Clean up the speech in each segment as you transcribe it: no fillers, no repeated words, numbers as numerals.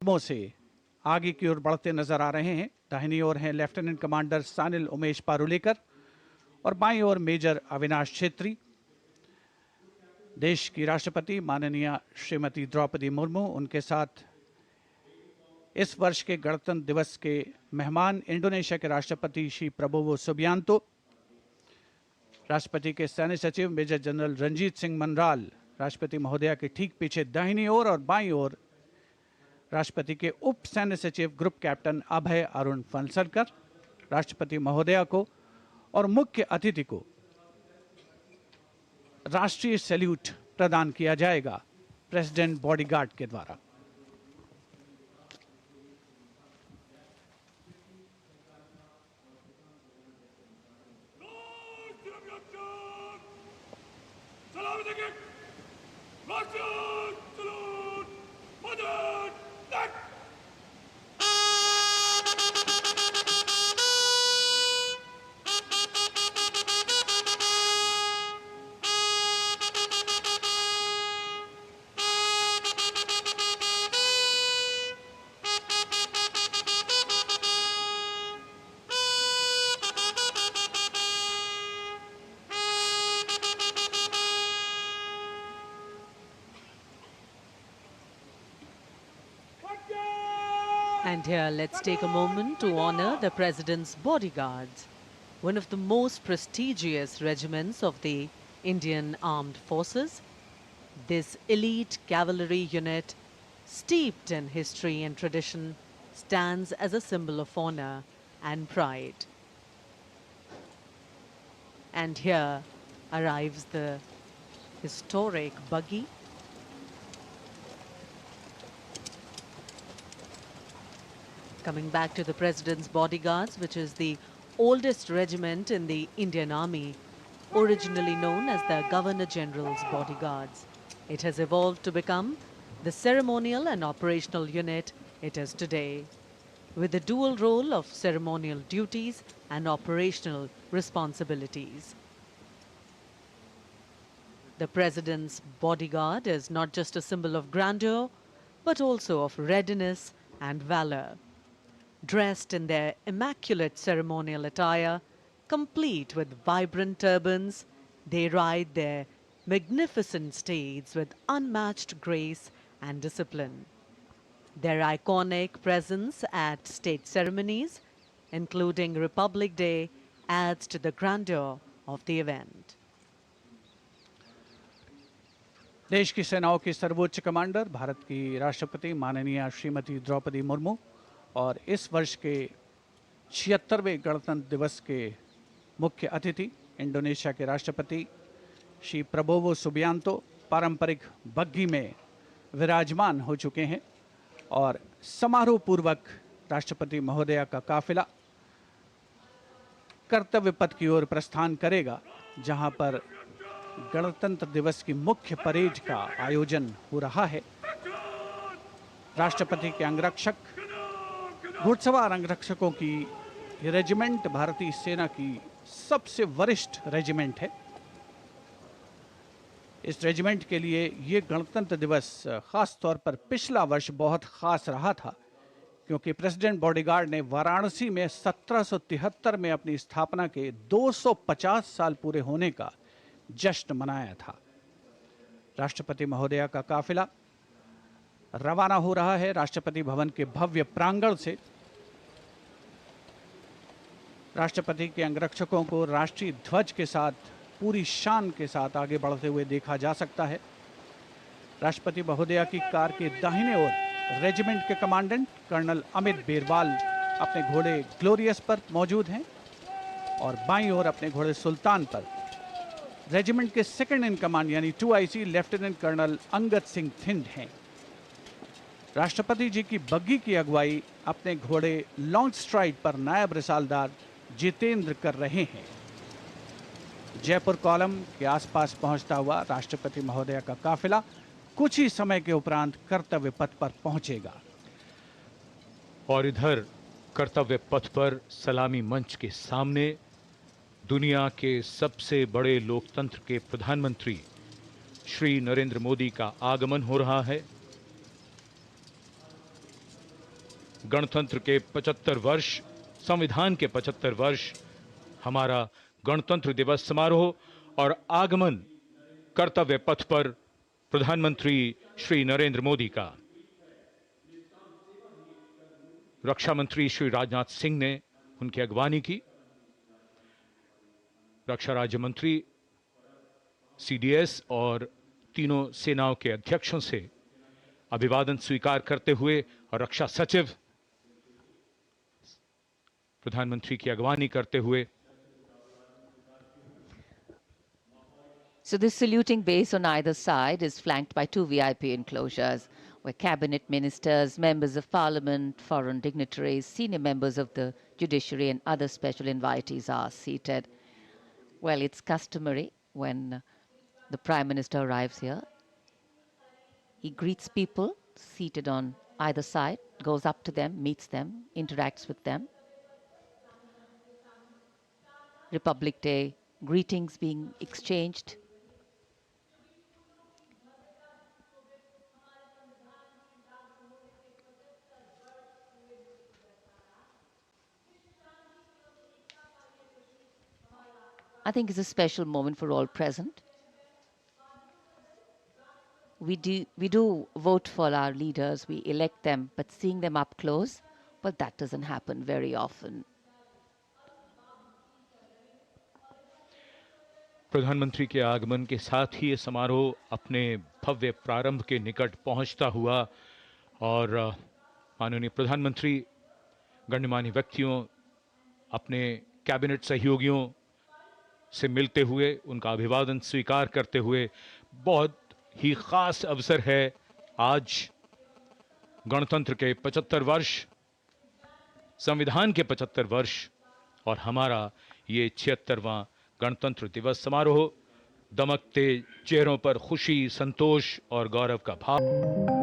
से आगे की ओर बढ़ते नजर आ रहे हैं। दाहिनी ओर हैं लेफ्टिनेंट कमांडर सानिल उमेश पारुलेकर और बाईं ओर मेजर अविनाश छेत्री। देश की राष्ट्रपति माननीय श्रीमती द्रौपदी मुर्मू, उनके साथ इस वर्ष के गणतंत्र दिवस के मेहमान इंडोनेशिया के राष्ट्रपति श्री प्रबोवो सुबियांतो, राष्ट्रपति के सैन्य सचिव मेजर जनरल रंजीत सिंह मनराल, राष्ट्रपति महोदया के ठीक पीछे दाहिनी ओर और बाईं ओर राष्ट्रपति के उप सैन्य सचिव ग्रुप कैप्टन अभय अरुण फनसलकर। राष्ट्रपति महोदया को और मुख्य अतिथि को राष्ट्रीय सैल्यूट प्रदान किया जाएगा प्रेसिडेंट बॉडीगार्ड के द्वारा। And here, let's take a moment to honor the President's bodyguards, one of the most prestigious regiments of the Indian Armed Forces. This elite cavalry unit, steeped in history and tradition, stands as a symbol of honor and pride. And here arrives the historic buggy. Coming back to the President's Bodyguards, which is the oldest regiment in the Indian Army, originally known as the Governor General's Bodyguards. It has evolved to become the ceremonial and operational unit it is today, with the dual role of ceremonial duties and operational responsibilities. The President's Bodyguard is not just a symbol of grandeur, but also of readiness and valor. Dressed in their immaculate ceremonial attire, complete with vibrant turbans, they ride their magnificent steeds with unmatched grace and discipline. Their iconic presence at state ceremonies, including Republic Day, adds to the grandeur of the event. देश की सेनाओं की सर्वोच्च commander Bharat की राष्ट्रपति माननीय श्रीमती द्रौपदी मुर्मू और इस वर्ष के 76वें गणतंत्र दिवस के मुख्य अतिथि इंडोनेशिया के राष्ट्रपति श्री प्रबोवो सुबियांतो पारंपरिक बग्घी में विराजमान हो चुके हैं और समारोह पूर्वक राष्ट्रपति महोदया का काफिला कर्तव्य पथ की ओर प्रस्थान करेगा, जहां पर गणतंत्र दिवस की मुख्य परेड का आयोजन हो रहा है। राष्ट्रपति के अंगरक्षक, घुड़सवार अंगरक्षकों की ये रेजिमेंट भारतीय सेना की सबसे वरिष्ठ रेजिमेंट है। इस रेजिमेंट के लिए ये गणतंत्र दिवस खास तौर पर पिछला वर्ष बहुत खास रहा था, क्योंकि प्रेसिडेंट बॉडीगार्ड ने वाराणसी में 1773 में अपनी स्थापना के 250 साल पूरे होने का जश्न मनाया था। राष्ट्रपति महोदया का काफिला रवाना हो रहा है राष्ट्रपति भवन के भव्य प्रांगण से। राष्ट्रपति के अंगरक्षकों को राष्ट्रीय ध्वज के साथ पूरी शान के साथ आगे बढ़ते हुए देखा जा सकता है। राष्ट्रपति महोदया की कार के दाहिने ओर रेजिमेंट के कमांडेंट कर्नल अमित बेरवाल अपने घोड़े ग्लोरियस पर मौजूद हैं और बाईं ओर अपने घोड़े सुल्तान पर रेजिमेंट के सेकंड इन कमांड यानी 2IC lieutenant colonel Angad Singh Thind हैं। राष्ट्रपति जी की बग्घी की अगुवाई अपने घोड़े लॉन्ग स्ट्राइड पर नायब रिसालदार जितेंद्र कर रहे हैं। जयपुर कॉलम के आसपास पहुंचता हुआ राष्ट्रपति महोदया का काफिला कुछ ही समय के उपरांत कर्तव्य पथ पर पहुंचेगा। और इधर कर्तव्य पथ पर सलामी मंच के सामने दुनिया के सबसे बड़े लोकतंत्र के प्रधानमंत्री श्री नरेंद्र मोदी का आगमन हो रहा है। गणतंत्र के 75 वर्ष, संविधान के 75 वर्ष, हमारा गणतंत्र दिवस समारोह और आगमन कर्तव्य पथ पर प्रधानमंत्री श्री नरेंद्र मोदी का। रक्षा मंत्री श्री राजनाथ सिंह ने उनकी अगवानी की। रक्षा राज्य मंत्री, सीडीएस और तीनों सेनाओं के अध्यक्षों से अभिवादन स्वीकार करते हुए और रक्षा सचिव प्रधानमंत्री की अगवानी करते हुए। So this saluting base on either side is flanked by two VIP enclosures where cabinet ministers, members of parliament, foreign dignitaries, senior members of the judiciary and other special invitees are seated. Well, it's customary when the Prime Minister arrives here. He greets people seated on either side, goes up to them, meets them, interacts with them. Republic Day greetings being exchanged. I think it's a special moment for all present. We do vote for our leaders, we elect them, but seeing them up close, well, that doesn't happen very often. प्रधानमंत्री के आगमन के साथ ही ये समारोह अपने भव्य प्रारंभ के निकट पहुंचता हुआ और माननीय प्रधानमंत्री गणमान्य व्यक्तियों, अपने कैबिनेट सहयोगियों से मिलते हुए, उनका अभिवादन स्वीकार करते हुए, बहुत ही खास अवसर है। आज गणतंत्र के 75 वर्ष, संविधान के 75 वर्ष और हमारा ये 76वां गणतंत्र दिवस समारोह। दमकते चेहरों पर खुशी, संतोष और गौरव का भाव।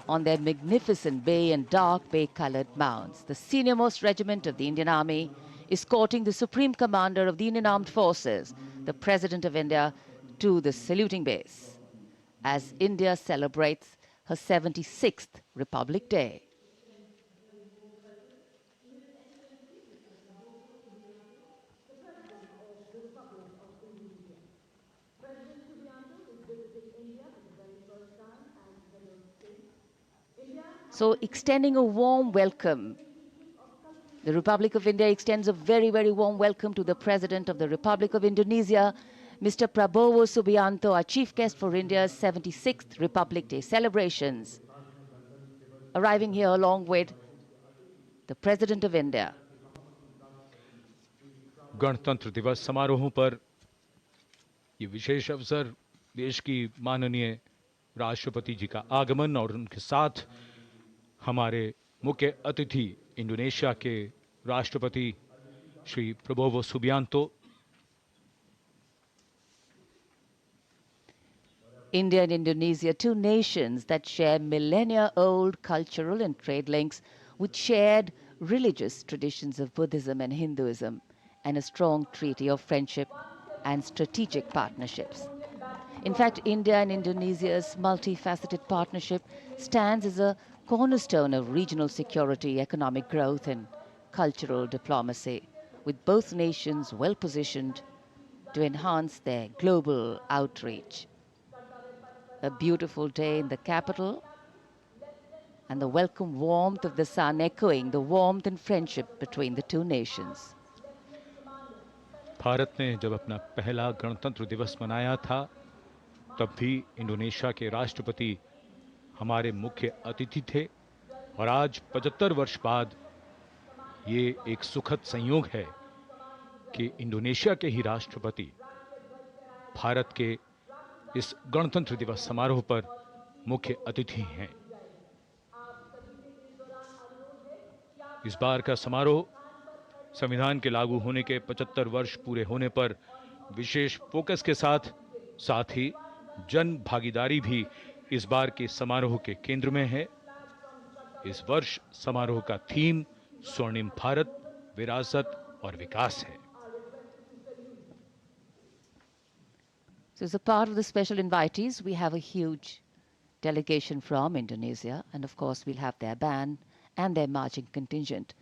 On their magnificent bay and dark bay-colored mounts, the senior-most regiment of the Indian Army is escorting the Supreme Commander of the Indian Armed Forces, the President of India, to the saluting base as India celebrates her 76th Republic Day. So extending a warm welcome The Republic of India extends a very, very warm welcome to the President of the Republic of Indonesia, Mr. Prabowo Subianto, our chief guest for India's 76th Republic Day celebrations, arriving here along with the President of India. गणतंत्र दिवस समारोहों पर ये विशेष अवसर, देश की माननीय राष्ट्रपति जी का आगमन और उनके साथ हमारे मुख्य अतिथि इंडोनेशिया के राष्ट्रपति Shri Prabowo Subianto. India and Indonesia, two nations that share millennia-old cultural and trade links with shared religious traditions of Buddhism and Hinduism, and a strong treaty of friendship and strategic partnerships. In fact, India and Indonesia's multifaceted partnership stands as a cornerstone of regional security, economic growth, and cultural diplomacy, with both nations well positioned to enhance their global outreach. A beautiful day in the capital, and the welcome warmth of the sun echoing the warmth and friendship between the two nations. Bharat ने जब अपना पहला गणतंत्र दिवस मनाया था, तब भी इंडोनेशिया के राष्ट्रपति हमारे मुख्य अतिथि थे, और आज 75 वर्ष बाद ये एक सुखद संयोग है कि इंडोनेशिया के ही राष्ट्रपति भारत के इस गणतंत्र दिवस समारोह पर मुख्य अतिथि हैं। इस बार का समारोह संविधान के लागू होने के 75 वर्ष पूरे होने पर विशेष फोकस के साथ ही जन भागीदारी भी इस बार के समारोह के केंद्र में है। इस वर्ष समारोह का थीम स्वर्णिम भारत, विरासत और विकास है। So as a part of the special invitees, we have a huge delegation from Indonesia, and of course we'll have their band and their marching contingent.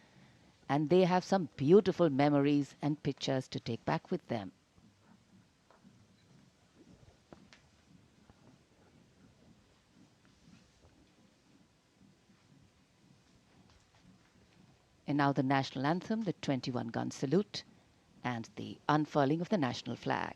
And they have some beautiful memories and pictures to take back with them. And now the national anthem, the 21-gun salute, and the unfurling of the national flag.